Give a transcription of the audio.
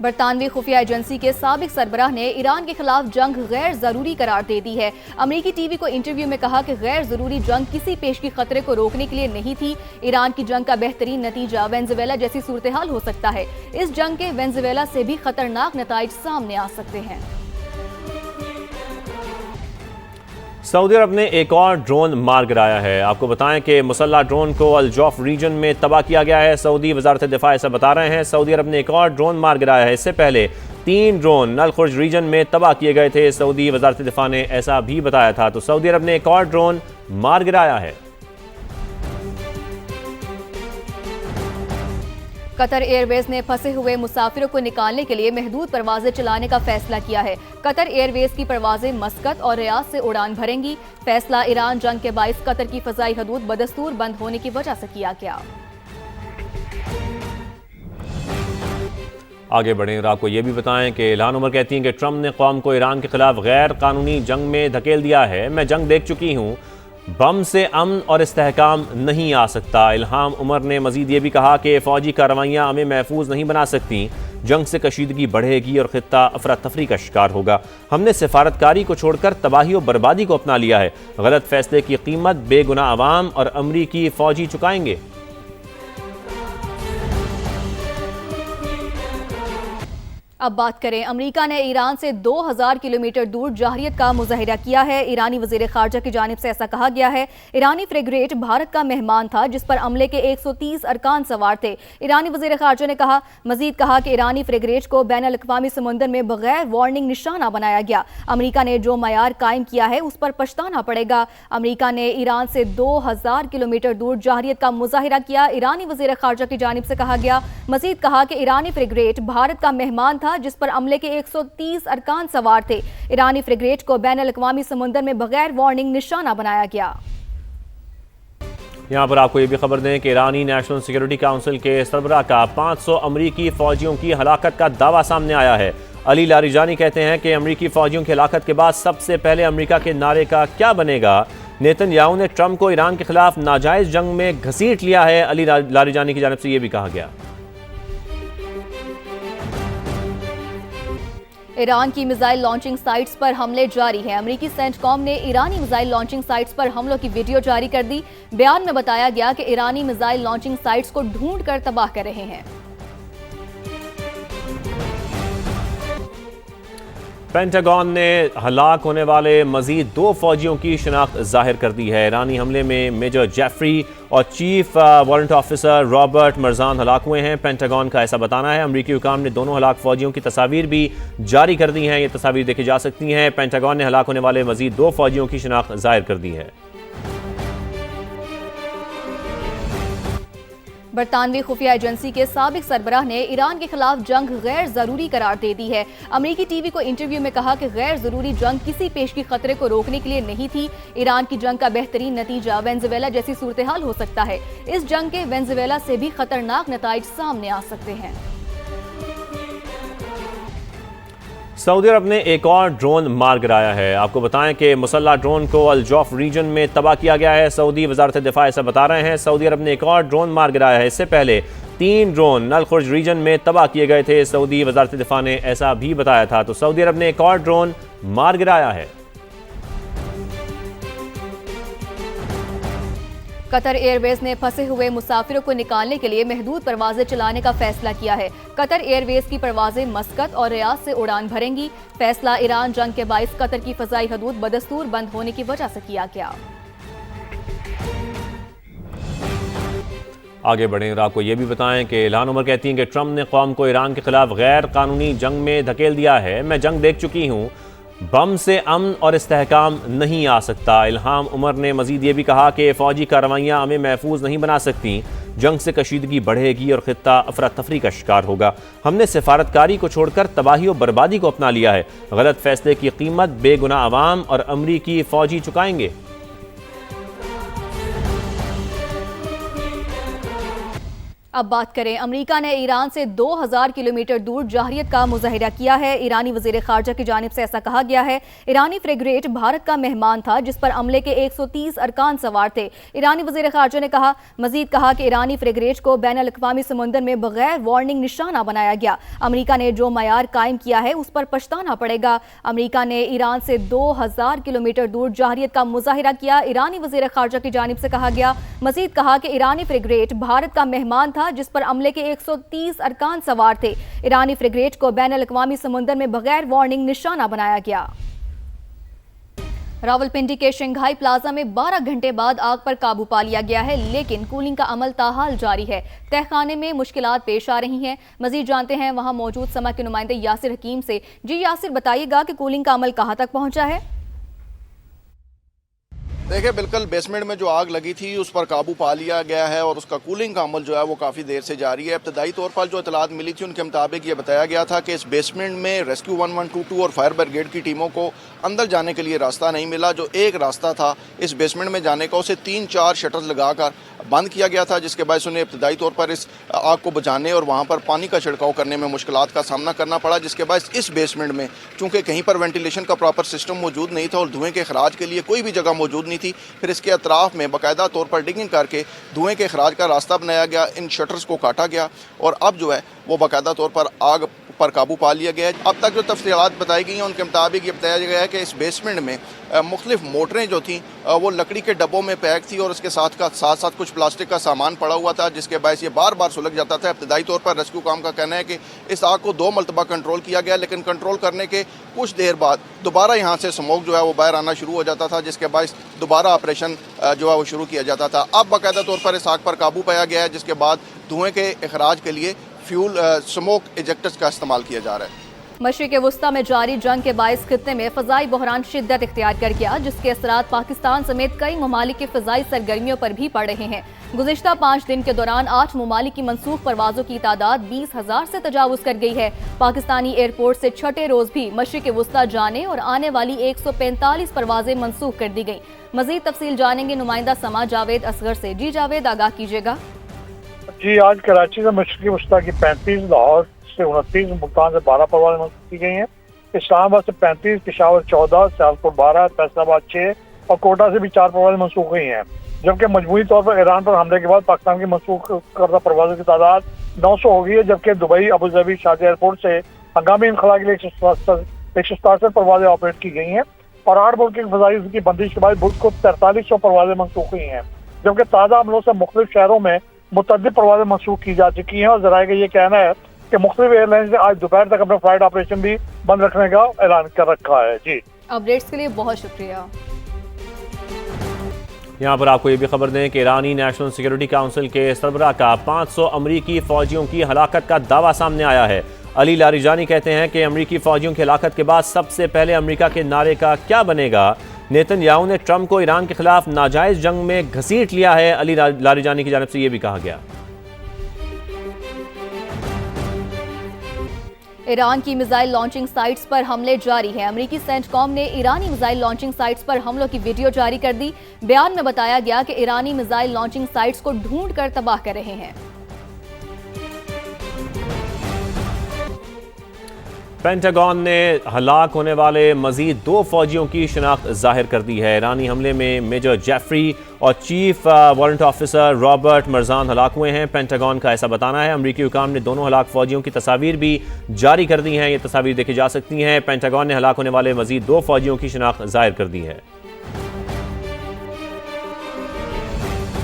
बरतानवी खुफिया एजेंसी के साबिक सरबराह ने ईरान के खिलाफ जंग गैर जरूरी करार दे दी है। अमेरिकी टीवी को इंटरव्यू में कहा कि गैर जरूरी जंग किसी पेशगी खतरे को रोकने के लिए नहीं थी। ईरान की जंग का बेहतरीन नतीजा वेनेजुएला जैसी सूरत हाल हो सकता है। इस जंग के वेनेजुएला से भी खतरनाक नताइज सामने आ सकते हैं। सऊदी अरब ने एक और ड्रोन मार गिराया है। आपको बताएं कि मुसल्ला ड्रोन को अल जौफ रीजन में तबाह किया गया है। सऊदी वजारत दिफा ऐसा बता रहे हैं। सऊदी अरब ने एक और ड्रोन मार गिराया है। इससे पहले 3 ड्रोन नल खुर्ज रीजन में तबाह किए गए थे। सऊदी वजारत दिफा ने ऐसा भी बताया था। तो सऊदी अरब ने एक और ड्रोन मार गिराया है। कतर एयरवेज ने फंसे हुए मुसाफिरों को निकालने के लिए महदूद परवाजें चलाने का फैसला किया है। कतर एयरवेज की परवाजें मस्कत और रियाद से उड़ान भरेंगी। फैसला ईरान जंग के बाइस कतर की फजाई हदूद बदस्तूर बंद होने की वजह से किया गया। आगे बढ़ें और आपको ये भी बताएं कि इल्हान उमर कहती हैं कि ट्रंप ने कौम को ईरान के खिलाफ गैर कानूनी जंग में धकेल दिया है। मैं जंग देख चुकी हूँ, बम से अमन और इस्तेहकाम नहीं आ सकता। इल्हाम उमर ने मजीद ये भी कहा कि फौजी कार्रवाइयाँ हमें महफूज नहीं बना सकती। जंग से कशीदगी बढ़ेगी और खित्ता अफरा तफरी का शिकार होगा। हमने सिफारतकारी को छोड़कर तबाही और बर्बादी को अपना लिया है। गलत फैसले की कीमत बेगुनाह अवाम और अमरीकी फौजी चुकाएंगे। अब बात करें, अमेरिका ने ईरान से 2000 किलोमीटर दूर जाहरियत का मुजाहिरा किया है। ईरानी वजीर खारजा की जानिब से ऐसा कहा गया है। ईरानी फ्रिगेट भारत का मेहमान था जिस पर अमले के 130 अरकान सवार थे। ईरानी वजीर खारजा ने मजीद कहा कि ईरानी फ्रिगेट को बैनुल अक़वामी समुंदर में बगैर वार्निंग निशाना बनाया गया। अमेरिका ने जो मयार कायम किया है उस पर पछताना पड़ेगा। अमेरिका ने ईरान से 2000 किलोमीटर दूर जाहरियत का मुजाहिरा किया। ईरानी वजीर खारजा की जानिब से कहा गया। मजीद कहा कि ईरानी फ्रिगेट भारत का मेहमान था जिस पर अमले के 130 अरकान सवार थे। ईरानी फ्रिगेट को बैनुल अक़वामी समुंदर में बगैर वार्निंग निशाना बनाया गया। यहाँ पर आपको ये भी खबर दें कि ईरानी नेशनल सिक्योरिटी काउंसिल के सरबराह का 500 अमरीकी फौजियों की हलाकत का दावा सामने आया है। अली लारिजानी कहते हैं कि अमरीकी फौजियों की हलाकत के बाद सबसे पहले अमरीका के नारे का क्या बनेगा। नेतन्याहू ने ट्रंप को ईरान के खिलाफ नाजायज जंग में घसीट लिया है। अली लारिजानी की जानिब से यह भी कहा गया। ईरान की मिसाइल लॉन्चिंग साइट्स पर हमले जारी हैं। अमेरिकी सेंटकॉम ने ईरानी मिसाइल लॉन्चिंग साइट्स पर हमलों की वीडियो जारी कर दी। बयान में बताया गया कि ईरानी मिसाइल लॉन्चिंग साइट्स को ढूंढ कर तबाह कर रहे हैं। पेंटागन ने हलाक होने वाले मजीद 2 फौजियों की शनाख्त जाहिर कर दी है। ईरानी हमले में मेजर जेफरी और chief warrant officer Robert Marjan हलाक हुए हैं। पेंटागन का ऐसा बताना है। अमरीकी हुकाम ने दोनों हलाक फौजियों की तस्वीर भी जारी कर दी हैं। ये तस्वीर देखी जा सकती हैं। पेंटागन ने हलाक होने वाले मजीद 2 फौजियों की शनाख्त जाहिर कर दी है। बरतानवी खुफिया एजेंसी के साबिक सरबराह ने ईरान के खिलाफ जंग गैर जरूरी करार दे दी है। अमेरिकी टीवी को इंटरव्यू में कहा कि गैर जरूरी जंग किसी पेशगी खतरे को रोकने के लिए नहीं थी। ईरान की जंग का बेहतरीन नतीजा वेनेजुएला जैसी सूरत हाल हो सकता है। इस जंग के वेनेजुएला से भी खतरनाक नताइज सामने आ सकते हैं। सऊदी अरब ने एक और ड्रोन मार गिराया है। आपको बताएं कि मुसल्ला ड्रोन को अल जौफ रीजन में तबाह किया गया है। सऊदी वजारत दिफा ऐसा बता रहे हैं। सऊदी अरब ने एक और ड्रोन मार गिराया है। इससे पहले 3 ड्रोन नल खुर्ज रीजन में तबाह किए गए थे। सऊदी वजारत दिफा ने ऐसा भी बताया था। तो सऊदी अरब ने एक और ड्रोन मार गिराया है। कतर एयरवेज ने फंसे हुए मुसाफिरों को निकालने के लिए महदूद परवाजें चलाने का फैसला किया है। कतर एयरवेज की परवाजें मस्कत और रियाद से उड़ान भरेंगी। फैसला ईरान जंग के बाइस कतर की फजाई हदूद बदस्तूर बंद होने की वजह से किया गया। आगे बढ़ें और आपको ये भी बताएं कि इल्हान उमर कहती हैं कि ट्रंप ने कौम को ईरान के खिलाफ गैर कानूनी जंग में धकेल दिया है। मैं जंग देख चुकी हूँ, बम से अमन और इस्तेहकाम नहीं आ सकता। इल्हाम उमर ने मजीद ये भी कहा कि फौजी कार्रवाइयाँ हमें महफूज नहीं बना सकती। जंग से कशीदगी बढ़ेगी और खित्ता अफरा तफरी का शिकार होगा। हमने सिफारतकारी को छोड़कर तबाही और बर्बादी को अपना लिया है। गलत फैसले की कीमत बेगुनाह अवाम और अमरीकी फौजी चुकाएंगे। अब बात करें, अमेरिका ने ईरान से 2000 किलोमीटर दूर जारहियत का मुजाहिरा किया है। ईरानी वजीर खारजा की जानिब से ऐसा कहा गया है। ईरानी फ्रिगेट भारत का मेहमान था जिस पर अमले के 130 अरकान सवार थे। ईरानी वजीर खारजा ने मजीद कहा कि ईरानी फ्रिगेट को बैन अल-अक़वामी समुंदर में बगैर वार्निंग निशाना बनाया गया। अमेरिका ने जो मयार कायम किया है उस पर पछताना पड़ेगा। अमेरिका ने ईरान से 2000 किलोमीटर दूर जारहियत का मुजाहिरा किया। ईरानी वजीर खारजा की जानिब से कहा गया। मजीद कहा कि ईरानी फ्रिगेट भारत का मेहमान था जिस पर अमले के 130 अरकान सवार थे। ईरानी फ्रिगेट को बैन अल-अक़वामी समुंदर में बगैर वार्निंग निशाना बनाया गया। रावलपिंडी के शंघाई प्लाजा में 12 घंटे बाद आग पर काबू पा लिया गया है, लेकिन कूलिंग का अमल ताहाल जारी है। तहखाने में मुश्किलात पेश आ रही हैं। मजीद जानते हैं वहां मौजूद समा के नुमाइंदे यासिर हकीम से। जी यासिर, बताइएगा कि कूलिंग का अमल कहां तक पहुंचा है? देखिए, बिल्कुल बेसमेंट में जो आग लगी थी उस पर काबू पा लिया गया है और उसका कूलिंग का अमल जो है वो काफ़ी देर से जारी है। इब्तदाई तौर पर जो इतलात मिली थी उनके मुताबिक ये बताया गया था कि इस बेसमेंट में रेस्क्यू 1122 और फायर ब्रिगेड की टीमों को अंदर जाने के लिए रास्ता नहीं मिला। जो एक रास्ता था इस बेसमेंट में जाने का, उसे 3-4 शटर्स लगाकर बंद किया गया था, जिसके बाद उन्हें इब्तदाई तौर पर इस आग को बुझाने और वहाँ पर पानी का छिड़काव करने में मुश्किलात का सामना करना पड़ा। जिसके बाद इस बेसमेंट में चूँकि कहीं पर वेंटिलेशन का प्रॉपर सिस्टम मौजूद नहीं था और धुएँ के खराज के लिए कोई भी जगह मौजूद नहीं थी, फिर इसके अतराफ में बाकायदा तौर पर डिगिंग करके धुएँ के खराज का रास्ता बनाया गया। इन शटर्स को काटा गया और अब जो है वो बाकायदा तौर पर आग पर काबू पा लिया गया है। अब तक जो तफसीलात बताई गई हैं उनके मुताबिक ये बताया गया है कि इस बेसमेंट में मुख्तलिफ मोटरें जो थीं वो लकड़ी के डब्बों में पैक थी और उसके साथ साथ कुछ प्लास्टिक का सामान पड़ा हुआ था, जिसके बायस ये बार बार सुलग जाता था। इब्तदाई तौर पर रेस्क्यू काम का कहना है कि इस आग को 2 मरतबा कंट्रोल किया गया, लेकिन कंट्रोल करने के कुछ देर बाद दोबारा यहाँ से स्मोक जो है वो बाहर आना शुरू हो जाता था, जिसके बायस दोबारा ऑपरेशन जो है वो शुरू किया जाता था। अब बाकायदा तौर पर इस आग पर काबू पाया गया है, जिसके बाद धुएँ के अखराज के लिए फ्यूल स्मोक इजेक्टर्स का इस्तेमाल किया जा रहा है। मशरिक़ वस्ता में जारी जंग के बायस खित्ते में फ़ज़ाई बहरान शिद्दत इख्तियार कर गया, जिसके असरात पाकिस्तान समेत कई ममालिक की फ़ज़ाई सरगर्मियों पर भी पड़ रहे हैं। गुज़िश्ता 5 दिन के दौरान 8 ममालिक की मनसूख परवाज़ों की तादाद 20,000 से तजावुज़ कर गई है। पाकिस्तानी एयरपोर्ट से छठे रोज़ भी मशरिक़ वस्ता जाने और आने वाली 145 परवाज़ें मनसूख कर दी गई। मज़ीद तफसील जानेंगे नुमाइंदा समा जावेद असगर से। जी जावेद, आगाह कीजिएगा। जी, आज कराची से मशरिक़ी वस्ता की 35, लाहौर से 29, मुल्तान से 12 परवाज़ें मंसूख की गई हैं। इस्लामाबाद से 35, पेशावर 14, सियालकोट 12, फैसलाबाद 6 और कोटा से भी 4 परवाज़ें मंसूख हुई हैं। जबकि मजमूई तौर पर ईरान पर हमले के बाद पाकिस्तान की मंसूख करदा परवाज़ों की तादाद 900 हो गई है, जबकि Dubai, Abu Dhabi, Sharjah airport से हंगामी इनखला के लिए 167 परवाज़ें ऑपरेट की गई हैं और 8 मुल्क की फ़ज़ाई की बंदिश के बाद मुल्क को 4300 परवाज़ें मंसूख हुई हैं। जबकि ताज़ा हमलों से मुख्तलिफ शहरों में मुतअद्दिद परवाज़ें मंसूख की जा चुकी हैं और ज़राए का ये कहना है कि मुख्तलिफ एयरलाइंस ने आज दोपहर तक अपना फ्लाइट ऑपरेशन भी बंद रखने का ऐलान कर रखा है। जी, अपडेट्स के लिए बहुत शुक्रिया। यहाँ पर आपको ये भी खबर दें कि ईरानी नेशनल सिक्योरिटी काउंसिल के सरबराह का 500 अमरीकी फ़ौजियों की हलाकत का दावा सामने आया है। अली लारिजानी कहते हैं कि अमरीकी फ़ौजियों की हलाकत के बाद सबसे पहले अमरीका के नारे का क्या बनेगा। नेतन्याहू ने ट्रंप को ईरान के खिलाफ नाजायज़ जंग में घसीट लिया है। अली लारिजानी की जानिब से ये भी कहा गया। ईरान की मिसाइल लॉन्चिंग साइट्स पर हमले जारी हैं। अमेरिकी सेंटकॉम ने ईरानी मिसाइल लॉन्चिंग साइट्स पर हमलों की वीडियो जारी कर दी। बयान में बताया गया कि ईरानी मिसाइल लॉन्चिंग साइट्स को ढूंढ कर तबाह कर रहे हैं। पेंटागन ने हलाक होने वाले मजीद 2 फौजियों की शनाख्त जाहिर कर दी है। ईरानी हमले में मेजर जेफरी और chief warrant officer Robert Marjan हलाक हुए हैं। पेंटागन का ऐसा बताना है। अमरीकी हुकाम ने दोनों हलाक फौजियों की तस्वीर भी जारी कर दी हैं। ये तस्वीर देखी जा सकती हैं। पेंटागन ने हलाक होने वाले मजीद 2 फौजियों की शनाख्त जाहिर कर दी है।